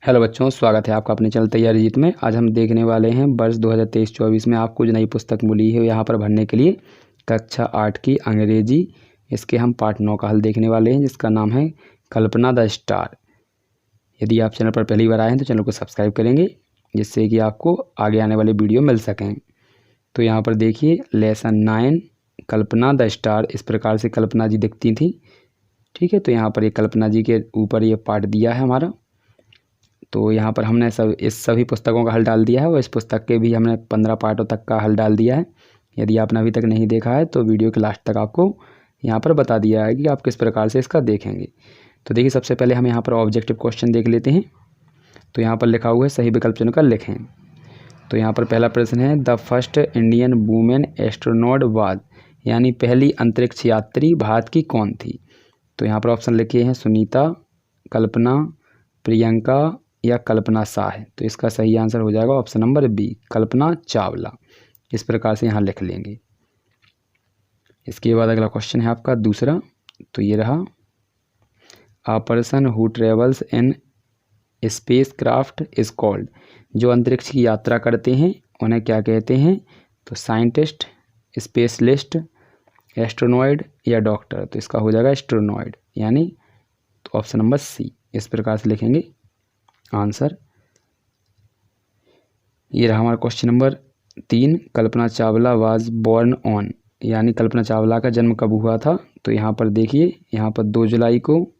Hello बच्चों, स्वागत है आपका अपने चैनल तैयारी जीत में। आज हम देखने वाले हैं वर्ष 2023-24 में आपको जो नई पुस्तक मिली है यहाँ पर भरने के लिए कक्षा 8 की अंग्रेजी। इसके हम पार्ट 9 का हल देखने वाले हैं, जिसका नाम है कल्पना द स्टार। यदि आप चैनल पर पहली बार आए हैं तो चैनल को सब्सक्राइब करेंगे, जिससे कि आपको आगे आने वाले वीडियो मिल सकें। तो यहाँ पर देखिए लेसन 9 कल्पना द स्टार। इस प्रकार से कल्पना जी दिखती थी। ठीक है, तो यहाँ पर ये कल्पना जी के ऊपर ये पार्ट दिया है हमारा। तो यहाँ पर हमने सभी पुस्तकों का हल डाल दिया है और इस पुस्तक के भी हमने 15 पार्टों तक का हल डाल दिया है। यदि आपने अभी तक नहीं देखा है तो वीडियो के लास्ट तक आपको यहाँ पर बता दिया है कि आप किस प्रकार से इसका देखेंगे। तो देखिए, सबसे पहले हम यहाँ पर ऑब्जेक्टिव क्वेश्चन देख लेते हैं। तो यहाँ पर लिखा हुआ है सही विकल्प चुनकर लिखें। तो यहाँ पर पहला प्रश्न है the first Indian women astronaut was, यानी पहली अंतरिक्ष यात्री भारत की कौन थी। तो यहाँ पर ऑप्शन लिखे हैं सुनीता, कल्पना, प्रियंका या कल्पना शाह है। तो इसका सही आंसर हो जाएगा option number B, Kalpana Chawla. इस प्रकार से यहाँ लिख लेंगे। इसके बाद अगला क्वेश्चन है आपका दूसरा। तो ये रहा, a person who travels in space craft is called, जो अंतरिक्ष की यात्रा करते हैं उन्हें क्या कहते हैं। तो साइंटिस्ट, स्पेशलिस्ट, एस्ट्रोनॉइड या डॉक्टर। तो इसका हो जाएगा एस्ट्रोनॉइड, यानी तो ऑप्शन नंबर सी। इस प्रकार से लिखेंगे आंसर। ये रहा हमारा question number 3, Kalpana Chawla was born on, यानी कल्पना चावला का जन्म कब हुआ था। तो यहाँ पर देखिए, यहाँ पर 2 जुलाई को,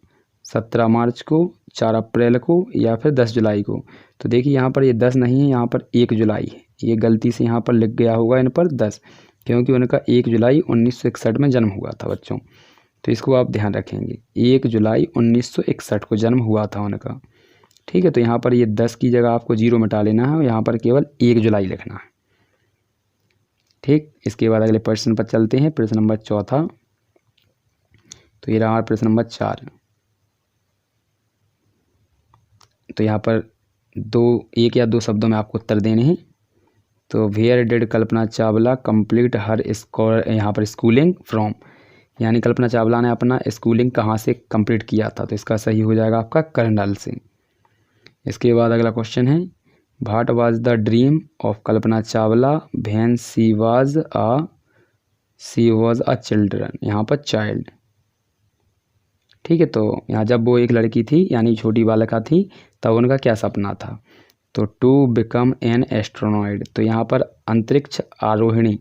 17 मार्च को, 4 अप्रैल को या फिर 10 जुलाई को। तो देखिए यहाँ पर ये 10 नहीं है, यहाँ पर 1 जुलाई है। ये गलती से यहाँ पर लिख गया होगा इन पर 10, क्योंकि उनका 1 जुलाई 1961 में जन्म हुआ था बच्चों। तो इसको आप ध्यान रखेंगे, 1 जुलाई 1961 को जन्म हुआ था उनका। ठीक है, तो यहाँ पर ये 10 की जगह आपको 0 मिटा लेना है और यहाँ पर केवल 1 जुलाई लिखना है। ठीक, इसके बाद अगले प्रश्न पर चलते हैं। प्रश्न नंबर 4। तो ये रहा हमारा प्रश्न नंबर 4। तो यहाँ पर एक या दो शब्दों में आपको उत्तर देने हैं। तो where did Kalpana Chawla complete her यहाँ पर स्कूलिंग फ्रॉम, यानी कल्पना चावला ने अपना स्कूलिंग कहाँ से कंप्लीट किया था। तो इसका सही हो जाएगा आपका कर्नल से। इसके बाद अगला क्वेश्चन है what was the dream of Kalpana Chawla when she was a children, यहाँ पर चाइल्ड। ठीक है, तो यहाँ जब वो एक लड़की थी यानी छोटी बालिका थी, तब उनका क्या सपना था। तो टू बिकम एन एस्ट्रोनॉइड। तो यहाँ पर अंतरिक्ष आरोहिणी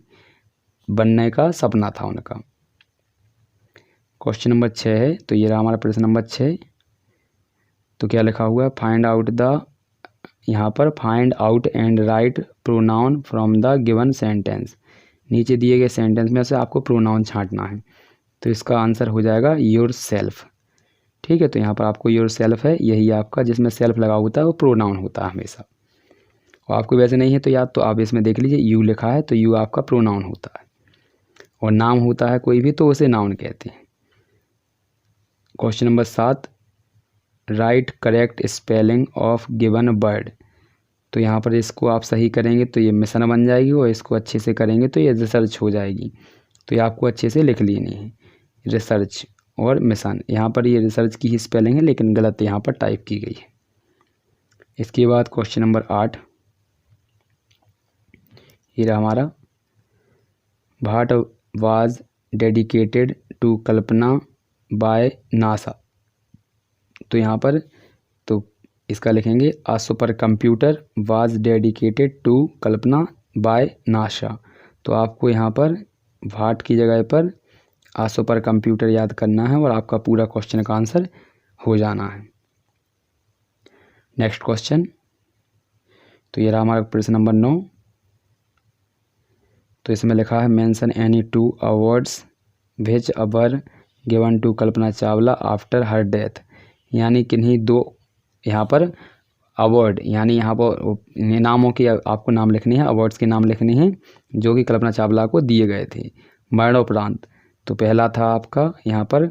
बनने का सपना था उनका। क्वेश्चन नंबर 6 है। तो ये रहा हमारा प्रश्न नंबर 6। तो क्या लिखा हुआ है फाइंड आउट द, यहाँ पर find out and right pronoun from the given sentence. नीचे दिए गए सेंटेंस में से आपको प्रोनाउन छांटना है। तो इसका आंसर हो जाएगा योर सेल्फ। ठीक है, तो यहाँ पर आपको योर सेल्फ है, यही आपका जिसमें सेल्फ लगा होता है वो प्रोनाउन होता है हमेशा। और आपको वैसे नहीं है तो याद, तो आप इसमें देख लीजिए यू लिखा है, तो यू आपका प्रोनाउन होता है। और नाम होता है कोई भी तो उसे नाउन कहते हैं। Question number 7, right correct spelling of given word. तो यहाँ पर इसको आप सही करेंगे तो ये मिशन बन जाएगी, और इसको अच्छे से करेंगे तो ये रिसर्च हो जाएगी। तो ये आपको अच्छे से लिख लेनी है, रिसर्च और मिशन। यहाँ पर ये रिसर्च की ही स्पेलिंग है, लेकिन गलत यहाँ पर टाइप की गई है। इसके बाद क्वेश्चन नंबर 8, ये रहा हमारा what was dedicated to Kalpana by NASA. तो यहाँ पर तो इसका लिखेंगे a super computer was dedicated to Kalpana by NASA. तो आपको यहाँ पर व्हाट की जगह पर अ सुपर कंप्यूटर याद करना है और आपका पूरा क्वेश्चन का आंसर हो जाना है। Next question. तो ये रहा हमारा प्रश्न नंबर 9। तो इसमें लिखा है mention any 2 awards which were given to Kalpana Chawla after her death, यानी किन्हीं 2 यहाँ पर अवार्ड, यानी यहाँ पर इनामों के आपको नाम लिखने हैं, अवार्ड्स के नाम लिखने हैं जो कि कल्पना चावला को दिए गए थे मरणोपरांत। तो पहला था आपका यहाँ पर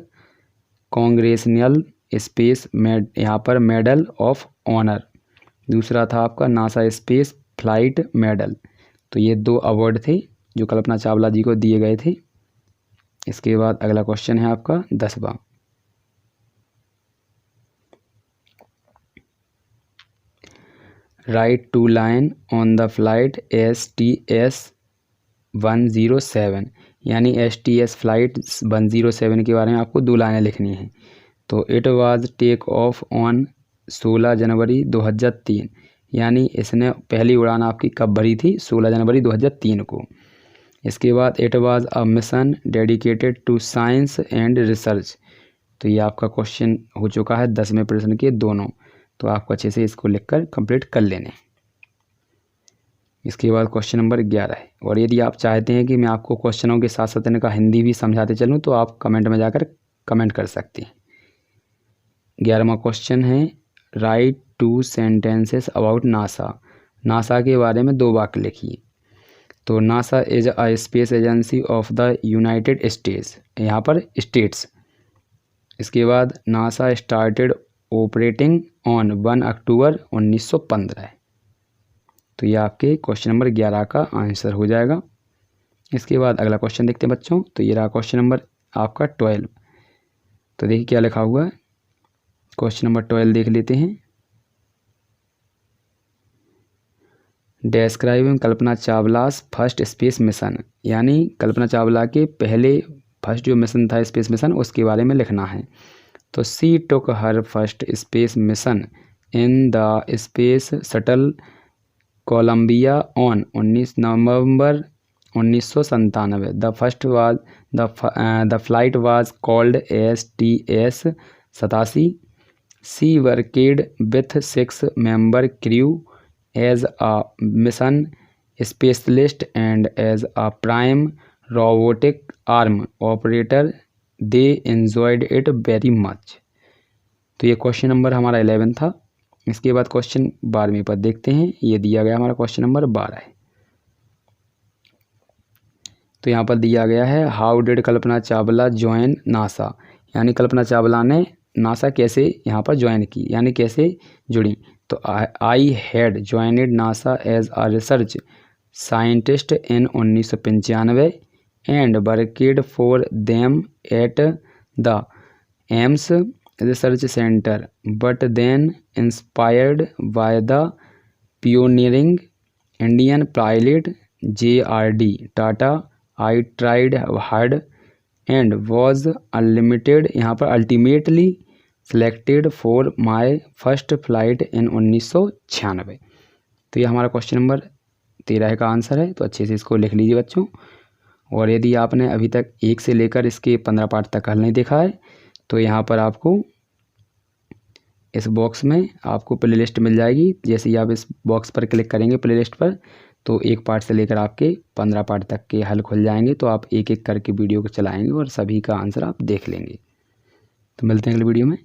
कांग्रेशनल स्पेस यहाँ पर मेडल ऑफ ऑनर। दूसरा था आपका नासा स्पेस फ्लाइट मेडल। तो ये 2 अवार्ड थे जो कल्पना चावला जी को दिए गए थे। इसके बाद अगला क्वेश्चन है आपका 10वां। Write two line on the flight STS 107, यानी STS फ्लाइट 107 के बारे में आपको 2 लाइनें लिखनी हैं। तो it was take off on 16 January 2003, यानी इसने पहली उड़ान आपकी कब भरी थी? 16 जनवरी 2003 को। इसके बाद it was a mission dedicated to science and research. तो ये आपका क्वेश्चन हो चुका है 10वें प्रश्न के दोनों, तो आपको अच्छे से इसको लिखकर कंप्लीट कर लेने। इसके बाद क्वेश्चन नंबर 11 है, और यदि आप चाहते हैं कि मैं आपको क्वेश्चनों के साथ साथ इनका हिंदी भी समझाते चलूँ तो आप कमेंट में जाकर कमेंट कर सकते हैं। 11वां क्वेश्चन है right 2 sentences about NASA. NASA के बारे में 2 वाक्य लिखिए। तो NASA is a space agency of the United states, यहाँ पर स्टेट्स। इसके बाद नासा स्टार्टेड ऑपरेटिंग ऑन 1 अक्टूबर 1915 है। तो ये आपके क्वेश्चन नंबर 11 का आंसर हो जाएगा। इसके बाद अगला क्वेश्चन देखते हैं बच्चों। तो ये रहा क्वेश्चन नंबर आपका 12। तो देखिए क्या लिखा हुआ है, क्वेश्चन नंबर 12 देख लेते हैं। डिस्क्राइबिंग कल्पना चावलास फर्स्ट स्पेस मिशन, यानी कल्पना चावला के पहले फर्स्ट जो मिशन था स्पेस मिशन उसके बारे में लिखना है। तो she took her first space mission in the space shuttle Columbia on 19 November 1997। The first was the flight was called STS 87। She worked with 6 member crew as a mission specialist and as a prime robotic arm operator. They enjoyed it very much. तो ये question number हमारा 11 था। इसके बाद question 12वीं पर देखते हैं। ये दिया गया हमारा क्वेश्चन नंबर 12 है। तो यहाँ पर दिया गया है how did Kalpana Chawla join NASA, यानी कल्पना चावला ने नासा कैसे यहाँ पर ज्वाइन की, यानी कैसे जुड़ी। तो I had joined NASA as a research scientist in 1995 and worked for them at the Ames research center, but then inspired by the pioneering Indian pilot JRD Tata, I tried hard and was यहाँ पर ultimately selected for my first flight in 1996। तो ये हमारा question number 13 का answer है। तो अच्छे से इसको लिख लीजिए बच्चों। और यदि आपने अभी तक 1 से लेकर इसके 15 पार्ट तक हल नहीं देखा है तो यहाँ पर आपको इस बॉक्स में आपको प्लेलिस्ट मिल जाएगी। जैसे ही आप इस बॉक्स पर क्लिक करेंगे प्लेलिस्ट पर, तो 1 पार्ट से लेकर आपके 15 पार्ट तक के हल खुल जाएंगे। तो आप एक एक करके वीडियो को चलाएंगे और सभी का आंसर आप देख लेंगे। तो मिलते हैं अगले वीडियो में।